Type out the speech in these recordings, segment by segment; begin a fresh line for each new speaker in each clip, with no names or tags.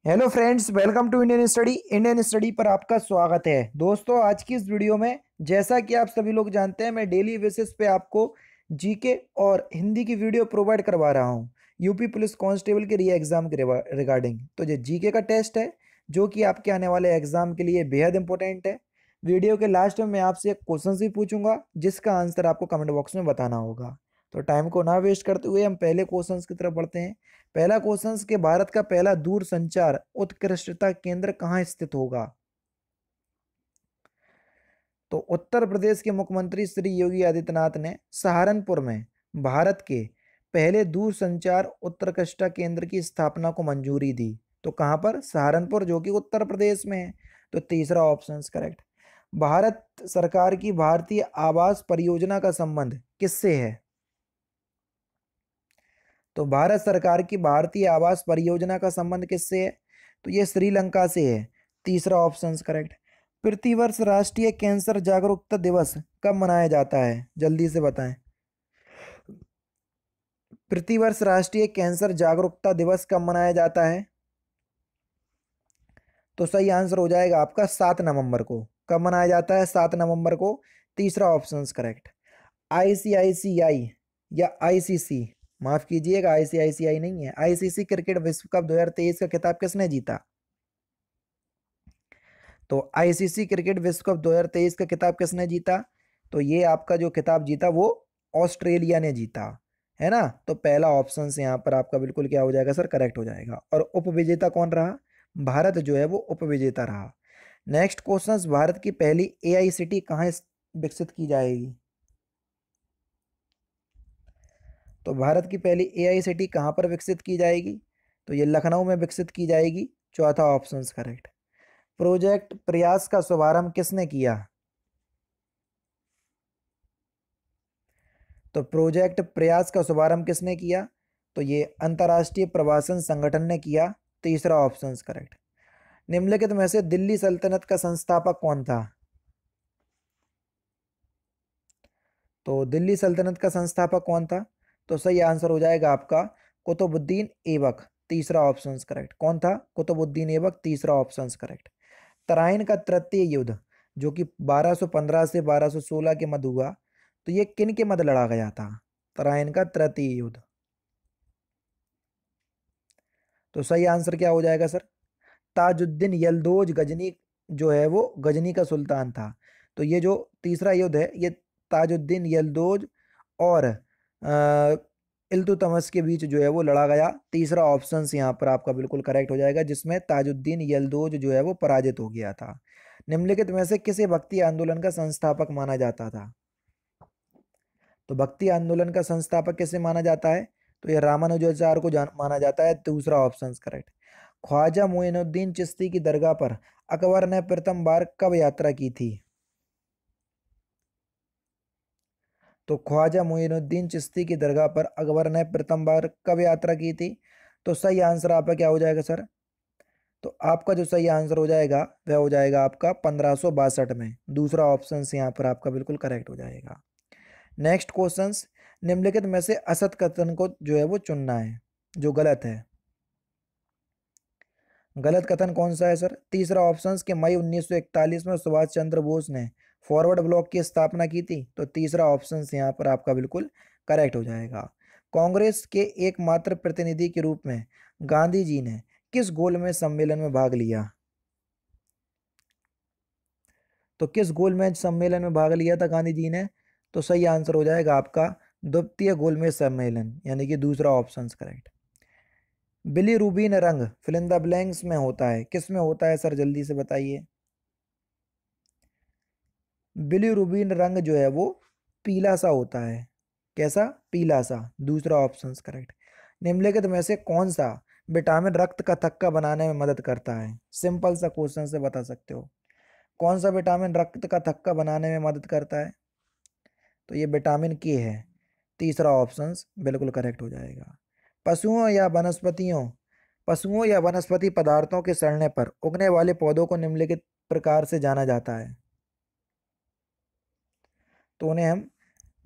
Hello friends, welcome to Indian study पर आपका स्वागत है। दोस्तों, आज की इस वीडियो में जैसा कि आप सभी लोग जानते हैं, मैं डेली बेसिस पे आपको जीके और हिंदी की वीडियो प्रोवाइड करवा रहा हूं यूपी पुलिस कांस्टेबल के री एग्ज़ाम के रिगार्डिंग। तो ये जीके का टेस्ट है जो कि आपके आने वाले एग्ज़ाम के लिए बेहद इंपॉर्टेंट है। वीडियो के लास्ट में मैं आपसे एक क्वेश्चन भी पूछूंगा जिसका आंसर आपको कमेंट बॉक्स में बताना होगा। तो टाइम को ना वेस्ट करते हुए हम पहले क्वेश्चन की तरफ बढ़ते हैं। पहला क्वेश्चन के भारत का पहला दूर संचार उत्कृष्टता केंद्र कहाँ स्थित होगा? तो उत्तर प्रदेश के मुख्यमंत्री श्री योगी आदित्यनाथ ने सहारनपुर में भारत के पहले दूर संचार उत्कृष्टता केंद्र की स्थापना को मंजूरी दी। तो कहाँ पर? सहारनपुर, जो कि उत्तर प्रदेश में है। तो तीसरा ऑप्शन करेक्ट। भारत सरकार की भारतीय आवास परियोजना का संबंध किससे है? तो भारत सरकार की भारतीय आवास परियोजना का संबंध किससे है? तो ये श्रीलंका से है। तीसरा ऑप्शन करेक्ट। प्रतिवर्ष राष्ट्रीय कैंसर जागरूकता दिवस कब मनाया जाता है? जल्दी से बताएं। प्रतिवर्ष राष्ट्रीय कैंसर जागरूकता दिवस कब मनाया जाता है? तो सही आंसर हो जाएगा आपका 7 नवंबर को। कब मनाया जाता है? 7 नवंबर को। तीसरा ऑप्शन करेक्ट। आईसीआईसीआई या आईसीसी, माफ कीजिएगा, आईसीआईसीआई नहीं है, आईसीसी क्रिकेट विश्व कप 2023 का खिताब किसने जीता? तो आईसीसी क्रिकेट विश्व कप 2023 का खिताब किसने जीता? तो ये आपका जो खिताब जीता वो ऑस्ट्रेलिया ने जीता, है ना। तो पहला ऑप्शन से यहाँ पर आपका बिल्कुल क्या हो जाएगा सर? करेक्ट हो जाएगा। और उपविजेता कौन रहा? भारत जो है वो उपविजेता रहा। नेक्स्ट क्वेश्चन, भारत की पहली एआई सिटी कहाँ विकसित की जाएगी? तो भारत की पहली एआई सिटी कहाँ पर विकसित की जाएगी? तो ये लखनऊ में विकसित की जाएगी। चौथा ऑप्शन करेक्ट। प्रोजेक्ट प्रयास का शुभारंभ किसने किया? तो प्रोजेक्ट प्रयास का शुभारंभ किसने किया? तो ये अंतर्राष्ट्रीय प्रवासन संगठन ने किया। तीसरा ऑप्शन करेक्ट। निम्नलिखित में से दिल्ली सल्तनत का संस्थापक कौन था? तो दिल्ली सल्तनत का संस्थापक कौन था? तो सही आंसर हो जाएगा आपका कुतुबुद्दीन ऐबक। तीसरा ऑप्शन करेक्ट। कौन था? कुतुबुद्दीन ऐबक। तीसरा ऑप्शन करेक्ट। तराइन का तृतीय युद्ध जो कि 1215 से 1216 के मध्य हुआ, तो ये किन के मध्य लड़ा गया था? तराइन का तृतीय युद्ध। तो सही आंसर क्या हो जाएगा सर? ताजुद्दीन यलदोज गजनी जो है वो गजनी का सुल्तान था। तो ये जो तीसरा युद्ध है ये ताजुद्दीन यलदोज और इल्तुतमिश के बीच जो है वो लड़ा गया। तीसरा ऑप्शन यहाँ पर आपका बिल्कुल करेक्ट हो जाएगा, जिसमें ताजुद्दीन यलदोज जो है वो पराजित हो गया था। निम्नलिखित में से किसे भक्ति आंदोलन का संस्थापक माना जाता था? तो भक्ति आंदोलन का संस्थापक किसे माना जाता है? तो ये रामानुजाचार्य को माना जाता है। दूसरा ऑप्शन करेक्ट। ख्वाजा मोइनुद्दीन चिश्ती की दरगाह पर अकबर ने प्रथम बार कब यात्रा की थी? तो ख्वाजा मोइनुद्दीन चिश्ती की दरगाह पर अकबर ने प्रथम बार कब यात्रा की थी? तो सही आंसर आपका क्या हो जाएगा सर? तो आपका जो सही आंसर हो जाएगा वह हो जाएगा आपका 1562 में। दूसरा ऑप्शन यहाँ पर आपका बिल्कुल करेक्ट हो जाएगा। नेक्स्ट क्वेश्चन, निम्नलिखित में से असत कथन को जो है वो चुनना है जो गलत है। गलत कथन कौन सा है सर? तीसरा ऑप्शन के मई 1941 में सुभाष चंद्र बोस ने फॉरवर्ड ब्लॉक की स्थापना की थी। तो तीसरा ऑप्शन यहाँ पर आपका बिल्कुल करेक्ट हो जाएगा। कांग्रेस के एकमात्र प्रतिनिधि के रूप में गांधी जी ने किस गोलमेज सम्मेलन में भाग लिया? तो किस गोलमेज सम्मेलन में भाग लिया था गांधी जी ने? तो सही आंसर हो जाएगा आपका द्वितीय गोलमेज सम्मेलन, यानी कि दूसरा ऑप्शन करेक्ट। बिलीरुबिन रंग फिल इन द ब्लैंक्स में होता है, किस में होता है सर? जल्दी से बताइए। बिलीरुबिन रंग जो है वो पीला सा होता है। कैसा? पीला सा। दूसरा ऑप्शन करेक्ट। निम्नलिखित में से कौन सा विटामिन रक्त का थक्का बनाने में मदद करता है? सिंपल सा क्वेश्चन से बता सकते हो। कौन सा विटामिन रक्त का थक्का बनाने में मदद करता है? तो ये विटामिन के है। तीसरा ऑप्शन बिल्कुल करेक्ट हो जाएगा। पशुओं या वनस्पति पदार्थों के सड़ने पर उगने वाले पौधों को निम्नलिखित प्रकार से जाना जाता है। तो उन्हें हम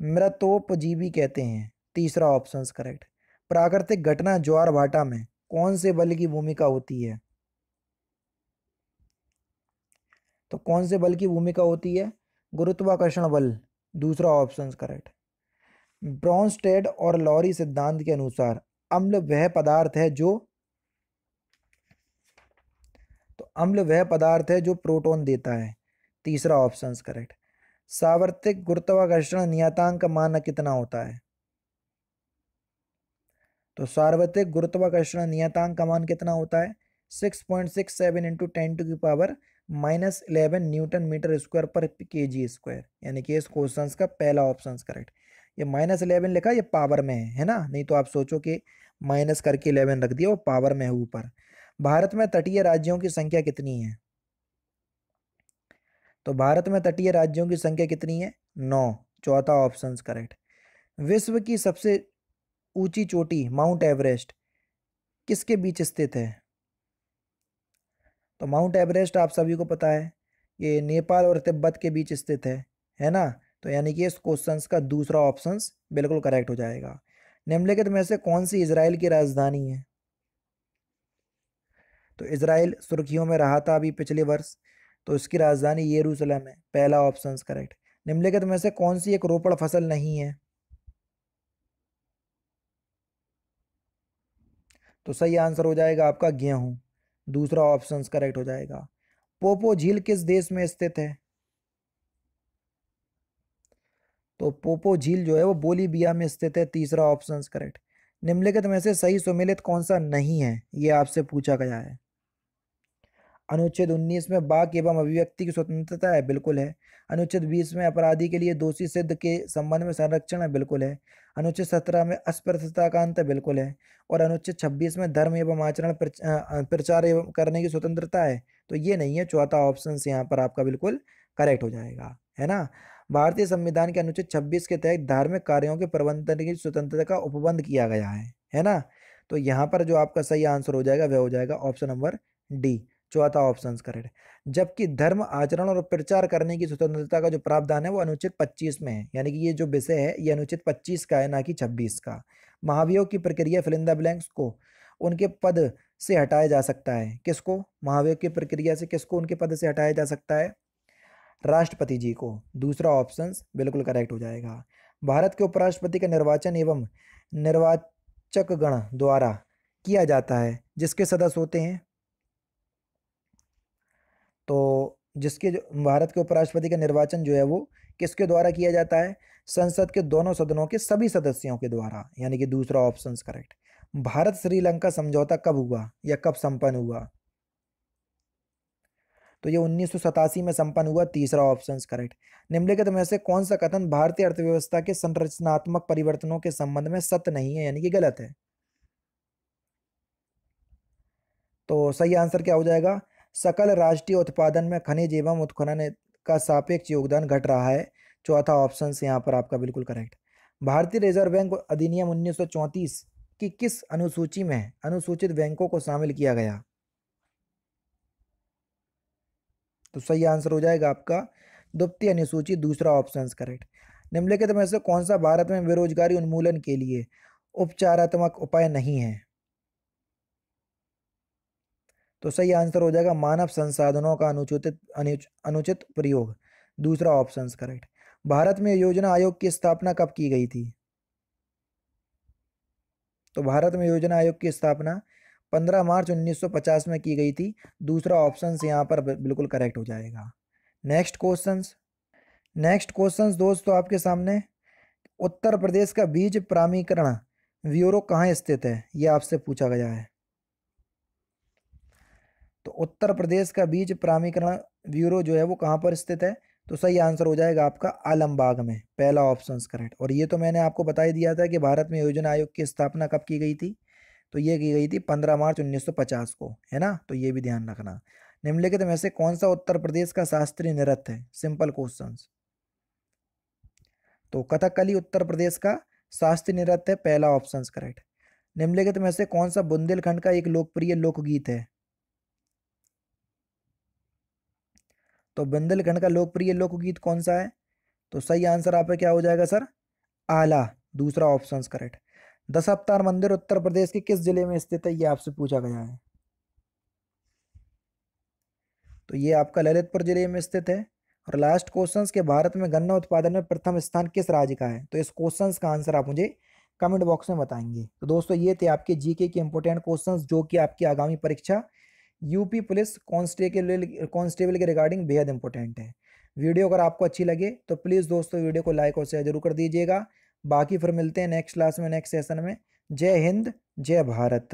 मृतोपजीवी कहते हैं। तीसरा ऑप्शन करेक्ट। प्राकृतिक घटना ज्वार भाटा में कौन से बल की भूमिका होती है? तो कौन से बल की भूमिका होती है? गुरुत्वाकर्षण बल, दूसरा ऑप्शन करेक्ट। ब्रोंस्टेड और लॉरी सिद्धांत के अनुसार अम्ल वह पदार्थ है जो अम्ल वह पदार्थ है जो प्रोटॉन देता है, तीसरा ऑप्शन करेक्ट। सार्वत्रिक गुरुत्वाकर्षण नियतांक का मान कितना होता है? तो सार्वत्रिक गुरुत्वाकर्षण नियतांक का मान कितना होता है? 6.67 इंटू 10⁻⁻11 न्यूटन मीटर स्क्वायर पर केजी स्क्वायर, यानी कि इस क्वेश्चन का पहला ऑप्शन करेक्ट। ये -11 लिखा, ये पावर में है ना, नहीं तो आप सोचो कि माइनस करके 11 रख दिया, वो पावर में है ऊपर। भारत में तटीय राज्यों की संख्या कितनी है? तो भारत में तटीय राज्यों की संख्या कितनी है? 9, चौथा ऑप्शन करेक्ट। विश्व की सबसे ऊंची चोटी माउंट एवरेस्ट किसके बीच स्थित है? तो माउंट एवरेस्ट आप सभी को पता है, ये नेपाल और तिब्बत के बीच स्थित है ना। तो यानी कि इस क्वेश्चन का दूसरा ऑप्शन बिल्कुल करेक्ट हो जाएगा। निम्नलिखित में से कौन सी इजराइल की राजधानी है? तो इजराइल सुर्खियों में रहा था अभी पिछले वर्ष, तो इसकी राजधानी यरूशलेम है, पहला ऑप्शन करेक्ट। निम्नलिखित में से कौन सी एक रोपड़ फसल नहीं है? तो सही आंसर हो जाएगा आपका गेहूं, दूसरा ऑप्शन करेक्ट हो जाएगा। पोपो झील किस देश में स्थित है? तो पोपो झील जो है वो बोलीविया में स्थित है, तीसरा ऑप्शन करेक्ट। निम्नलिखित में से सही सुमेलित कौन सा नहीं है, ये आपसे पूछा गया है। अनुच्छेद 19 में वाक एवं अभिव्यक्ति की स्वतंत्रता है, बिल्कुल है। अनुच्छेद 20 में अपराधी के लिए दोषी सिद्ध के संबंध में संरक्षण है, बिल्कुल है। अनुच्छेद 17 में अस्पृश्यता का अंत है, बिल्कुल है। और अनुच्छेद 26 में धर्म एवं आचरण प्रचार एवं करने की स्वतंत्रता है, तो ये नहीं है, चौथा ऑप्शन यहाँ पर आपका बिल्कुल करेक्ट हो जाएगा, है ना। भारतीय संविधान के अनुच्छेद 26 के तहत धार्मिक कार्यों के प्रबंधन की स्वतंत्रता का उपबंध किया गया है ना। तो यहाँ पर जो आपका सही आंसर हो जाएगा वह हो जाएगा ऑप्शन नंबर डी, चौथा ऑप्शन करेक्ट। जबकि धर्म आचरण और प्रचार करने की स्वतंत्रता का जो प्रावधान है वो अनुच्छेद 25 में है, यानी कि ये जो विषय है ये अनुच्छेद 25 का है, ना कि 26 का। महाभियोग की प्रक्रिया फिलिंदा ब्लैंक्स को उनके पद से हटाया जा सकता है, किसको? महाभियोग की प्रक्रिया से किसको उनके पद से हटाया जा सकता है? राष्ट्रपति जी को, दूसरा ऑप्शन बिल्कुल करेक्ट हो जाएगा। भारत के उपराष्ट्रपति का निर्वाचन एवं निर्वाचक गण द्वारा किया जाता है, जिसके सदस्य होते हैं? तो जिसके जो भारत के उपराष्ट्रपति का निर्वाचन जो है वो किसके द्वारा किया जाता है? संसद के दोनों सदनों के सभी सदस्यों के द्वारा, यानी कि दूसरा ऑप्शन करेक्ट। भारत श्रीलंका समझौता कब हुआ या कब संपन्न हुआ? तो ये 1987 में संपन्न हुआ, तीसरा ऑप्शन करेक्ट। निम्नलिखित में से कौन सा कथन भारतीय अर्थव्यवस्था के संरचनात्मक परिवर्तनों के संबंध में सत्य नहीं है, यानी कि गलत है? तो सही आंसर क्या हो जाएगा? सकल राष्ट्रीय उत्पादन में खनिज एवं उत्खनन का सापेक्ष योगदान घट रहा है, चौथा ऑप्शन यहाँ पर आपका बिल्कुल करेक्ट। भारतीय रिजर्व बैंक अधिनियम 1934 की किस अनुसूची में अनुसूचित बैंकों को शामिल किया गया? तो सही आंसर हो जाएगा आपका द्वितीय अनुसूची, दूसरा ऑप्शन करेक्ट। निम्नलिखित में से कौन सा भारत में बेरोजगारी उन्मूलन के लिए उपचारात्मक उपाय नहीं है? तो सही आंसर हो जाएगा मानव संसाधनों का अनुचित प्रयोग, दूसरा ऑप्शन करेक्ट। भारत में योजना आयोग की स्थापना कब की गई थी? तो भारत में योजना आयोग की स्थापना 15 मार्च 1950 में की गई थी, दूसरा ऑप्शन यहाँ पर बिल्कुल करेक्ट हो जाएगा। नेक्स्ट क्वेश्चंस दोस्तों आपके सामने, उत्तर प्रदेश का बीज प्राधिकरण ब्यूरो कहाँ स्थित है, ये आपसे पूछा गया है। तो उत्तर प्रदेश का बीज प्राधिकरण ब्यूरो जो है वो कहाँ पर स्थित है? तो सही आंसर हो जाएगा आपका आलमबाग में, पहला ऑप्शन करेक्ट। और ये तो मैंने आपको बता ही दिया था कि भारत में योजना आयोग की स्थापना कब की गई थी, तो ये की गई थी 15 मार्च 1950 को, है ना, तो ये भी ध्यान रखना। निम्नलिखित में से कौन सा उत्तर प्रदेश का शास्त्रीय नृत्य है? Simple question. तो कथकली उत्तर प्रदेश का शास्त्रीय नृत्य है, पहला ऑप्शन करेक्ट। निम्नलिखित में से कौन सा बुंदेलखंड का एक लोकप्रिय लोकगीत है? तो बुंदेलखंड का लोकप्रिय लोकगीत कौन सा है? तो सही आंसर आपका क्या हो जाएगा सर? आला, दूसरा ऑप्शन करेक्ट। दस अवतार मंदिर उत्तर प्रदेश के किस जिले में स्थित है, ये आपसे पूछा गया है। तो ये आपका ललितपुर जिले में स्थित है। और लास्ट क्वेश्चंस के भारत में गन्ना उत्पादन में प्रथम स्थान किस राज्य का है? तो इस क्वेश्चंस का आंसर आप मुझे कमेंट बॉक्स में बताएंगे। तो दोस्तों ये थे आपके जीके के इंपॉर्टेंट क्वेश्चंस जो कि आपकी आगामी परीक्षा यूपी पुलिस कांस्टेबल के रिगार्डिंग बेहद इंपॉर्टेंट है। वीडियो अगर आपको अच्छी लगे तो प्लीज़ दोस्तों वीडियो को लाइक और शेयर जरूर कर दीजिएगा। बाकी फिर मिलते हैं नेक्स्ट क्लास में, नेक्स्ट सेशन में। जय हिंद, जय भारत।